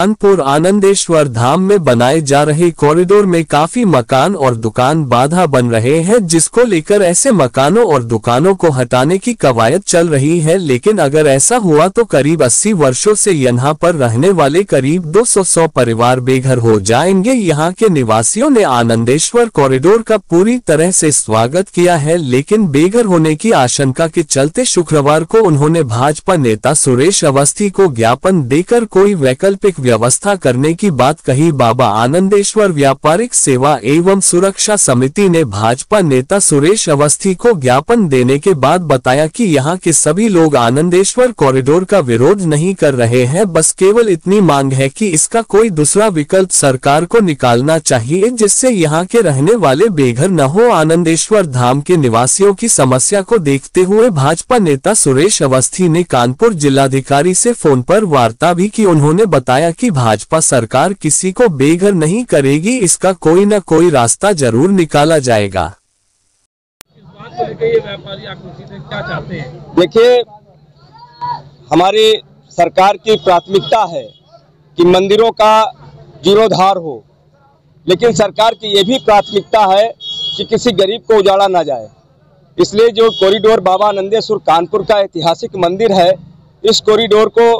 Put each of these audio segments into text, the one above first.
कानपुर आनंदेश्वर धाम में बनाए जा रहे कॉरिडोर में काफी मकान और दुकान बाधा बन रहे हैं, जिसको लेकर ऐसे मकानों और दुकानों को हटाने की कवायद चल रही है। लेकिन अगर ऐसा हुआ तो करीब 80 वर्षों से यहाँ पर रहने वाले करीब 200 परिवार बेघर हो जाएंगे। यहाँ के निवासियों ने आनंदेश्वर कॉरिडोर का पूरी तरह से स्वागत किया है, लेकिन बेघर होने की आशंका के चलते शुक्रवार को उन्होंने भाजपा नेता सुरेश अवस्थी को ज्ञापन देकर कोई वैकल्पिक व्यवस्था करने की बात कही। बाबा आनंदेश्वर व्यापारिक सेवा एवं सुरक्षा समिति ने भाजपा नेता सुरेश अवस्थी को ज्ञापन देने के बाद बताया कि यहाँ के सभी लोग आनंदेश्वर कॉरिडोर का विरोध नहीं कर रहे हैं, बस केवल इतनी मांग है कि इसका कोई दूसरा विकल्प सरकार को निकालना चाहिए, जिससे यहाँ के रहने वाले बेघर न हो। आनंदेश्वर धाम के निवासियों की समस्या को देखते हुए भाजपा नेता सुरेश अवस्थी ने कानपुर जिलाधिकारी से फोन पर वार्ता भी की। उन्होंने बताया कि भाजपा सरकार किसी को बेघर नहीं करेगी, इसका कोई न कोई रास्ता जरूर निकाला जाएगा। इस बात को लेकर ये व्यापारी आक्रोशित हैं, क्या चाहते हैं? देखिए, हमारी सरकार की प्राथमिकता है कि मंदिरों का जीर्णोद्धार हो, लेकिन सरकार की ये भी प्राथमिकता है कि किसी गरीब को उजाड़ा ना जाए। इसलिए जो कॉरिडोर बाबा आनंदेश्वर कानपुर का ऐतिहासिक मंदिर है, इस कॉरिडोर को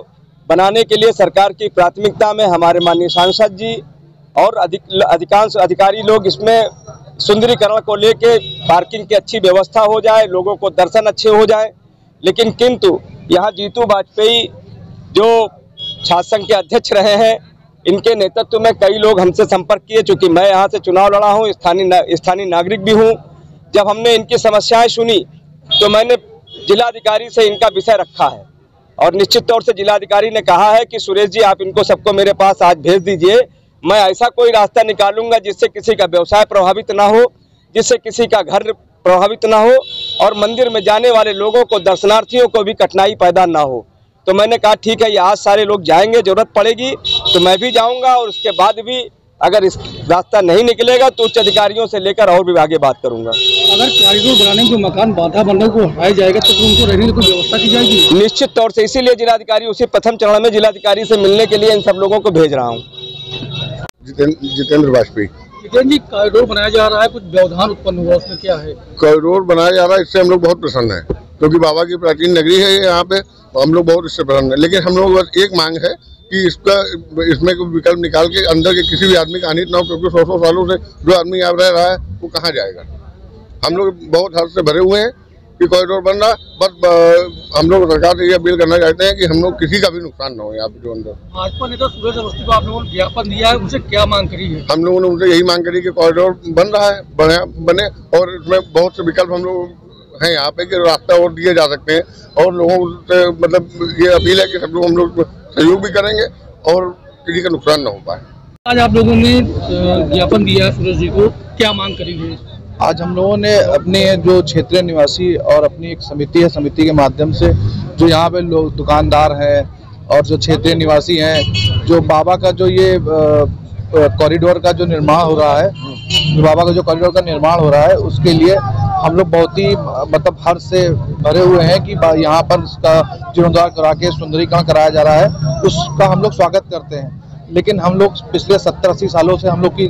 बनाने के लिए सरकार की प्राथमिकता में हमारे माननीय सांसद जी और अधिकांश अधिकारी लोग इसमें सुंदरीकरण को लेके पार्किंग की अच्छी व्यवस्था हो जाए, लोगों को दर्शन अच्छे हो जाए। लेकिन किंतु यहाँ जीतू वाजपेयी जो छात्र संघ के अध्यक्ष रहे हैं, इनके नेतृत्व में कई लोग हमसे संपर्क किए। चूँकि मैं यहाँ से चुनाव लड़ा हूँ, स्थानीय नागरिक भी हूँ। जब हमने इनकी समस्याएं सुनी तो मैंने जिलाधिकारी से इनका विषय रखा है और निश्चित तौर से जिलाधिकारी ने कहा है कि सुरेश जी, आप इनको सबको मेरे पास आज भेज दीजिए। मैं ऐसा कोई रास्ता निकालूंगा जिससे किसी का व्यवसाय प्रभावित ना हो, जिससे किसी का घर प्रभावित ना हो और मंदिर में जाने वाले लोगों को, दर्शनार्थियों को भी कठिनाई पैदा ना हो। तो मैंने कहा ठीक है, ये आज सारे लोग जाएंगे, जरूरत पड़ेगी तो मैं भी जाऊँगा और उसके बाद भी अगर इस रास्ता नहीं निकलेगा तो उच्च अधिकारियों से लेकर और भी आगे बात करूंगा। अगर कॉरिडोर बनाने में जो मकान बाधा बनने को हटाया जाएगा तो उनको रहने की कोई व्यवस्था की जाएगी? निश्चित तौर से, इसीलिए जिलाधिकारी उसी प्रथम चरण में जिलाधिकारी से मिलने के लिए इन सब लोगों को भेज रहा हूँ। जितेंद्र वाजपेयी। जितेंद्र जी, कॉरिडोर बनाया जा रहा है, कुछ व्यवधान उत्पन्न हुआ, उसमें क्या है? कॉरिडोर बनाया जा रहा है, इससे हम लोग बहुत प्रसन्न हैं, क्योंकि बाबा की प्राचीन नगरी है यहाँ पे, हम लोग बहुत इससे प्रसन्न हैं। लेकिन हम लोग बस एक मांग है कि इसमें कोई विकल्प निकाल के अंदर के किसी भी आदमी का हानि ना हो, क्योंकि 100 सालों से जो आदमी यहाँ रह रहा है वो कहाँ जाएगा। हम लोग बहुत हद से भरे हुए हैं कि कॉरिडोर बन रहा, बस हम लोग सरकार से ये अपील करना चाहते हैं कि हम लोग किसी का भी नुकसान ना हो यहाँ पे जो अंदर। भाजपा नेता सुरेश अवस्थी को आप लोगों ने ज्ञापन दिया है, उनसे क्या मांग करी है? हम लोगों ने उनसे यही मांग करी कि कॉरिडोर बन रहा है, बने और इसमें बहुत से विकल्प हम लोग हैं यहाँ पे कि रास्ता और दिए जा सकते हैं, और लोगों से मतलब ये अपील है कि सब लोग हम लोग सहयोग भी करेंगे और किसी का नुकसान ना हो पाए। आज आप लोगों ने ज्ञापन दिया है सुरेश जी को, क्या मांग करी है? आज हम लोगों ने अपने जो क्षेत्रीय निवासी और अपनी एक समिति है, समिति के माध्यम से जो यहाँ पे लोग दुकानदार हैं और जो क्षेत्रीय निवासी हैं, जो बाबा का जो ये कॉरिडोर का जो निर्माण हो रहा है, बाबा का जो कॉरिडोर का निर्माण हो रहा है, उसके लिए हम लोग बहुत ही मतलब हर्ष से भरे हुए हैं कि यहाँ पर इसका जीर्णोद्धार करा के सुंदरीकरण कराया जा रहा है, उसका हम लोग स्वागत करते हैं। लेकिन हम लोग पिछले 70-80 सालों से हम लोग की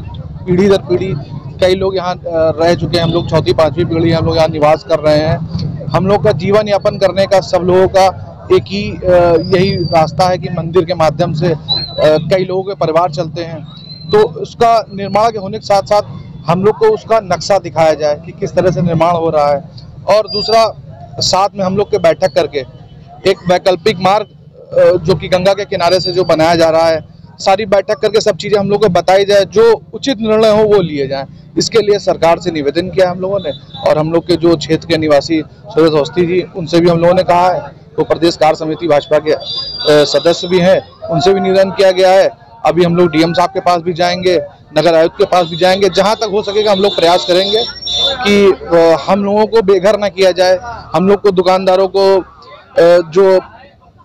पीढ़ी दर पीढ़ी कई लोग यहाँ रह चुके हैं, हम लोग 4वीं-5वीं पीढ़ी हम लोग यहाँ निवास कर रहे हैं। हम लोग का जीवन यापन करने का सब लोगों का एक ही यही रास्ता है कि मंदिर के माध्यम से कई लोगों के परिवार चलते हैं। तो उसका निर्माण के होने के साथ साथ हम लोग को उसका नक्शा दिखाया जाए कि किस तरह से निर्माण हो रहा है, और दूसरा साथ में हम लोग के बैठक करके एक वैकल्पिक मार्ग जो कि गंगा के किनारे से जो बनाया जा रहा है, सारी बैठक करके सब चीज़ें हम लोग को बताई जाए, जो उचित निर्णय हो वो लिए जाएं। इसके लिए सरकार से निवेदन किया हम लोगों ने, और हम लोग के जो क्षेत्र के निवासी सुरेश अवस्थी जी, उनसे भी हम लोगों ने कहा है, तो प्रदेश कार्य समिति भाजपा के सदस्य भी हैं, उनसे भी निवेदन किया गया है। अभी हम लोग डीएम साहब के पास भी जाएंगे, नगर आयुक्त के पास भी जाएंगे, जहां तक हो सकेगा हम लोग प्रयास करेंगे कि हम लोगों को बेघर ना किया जाए। हम लोग को दुकानदारों को जो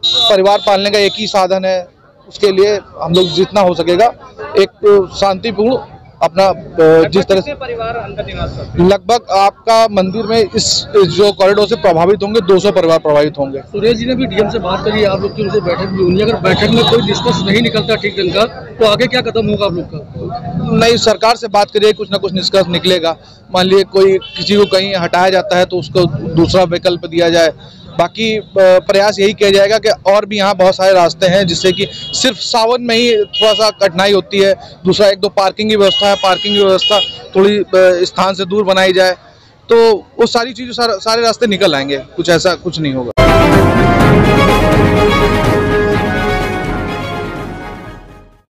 परिवार पालने का एक ही साधन है, उसके लिए हम लोग जितना हो सकेगा एक शांतिपूर्ण अपना जिस तरह से परिवार अंदर निवास करते हैं? लगभग आपका मंदिर में इस जो कॉरिडोर से प्रभावित होंगे 200 परिवार प्रभावित होंगे। सुरेश जी ने भी डीएम से बात करी, आप लोग की उनसे बैठक भी हुई, अगर बैठक में कोई निष्कर्ष नहीं निकलता ठीक ढंग का तो आगे क्या कदम होगा आप लोग का? नहीं, सरकार से बात करिए, कुछ ना कुछ निष्कर्ष निकलेगा। मान लिए कोई किसी को कहीं हटाया जाता है तो उसको दूसरा विकल्प दिया जाए। बाकी प्रयास यही किया जाएगा कि और भी यहाँ बहुत सारे रास्ते हैं जिससे कि सिर्फ सावन में ही थोड़ा सा कठिनाई होती है। दूसरा, एक दो पार्किंग की व्यवस्था है, पार्किंग की व्यवस्था थोड़ी स्थान से दूर बनाई जाए तो वो सारी चीज़ें सारे रास्ते निकल आएंगे। कुछ ऐसा कुछ नहीं होगा।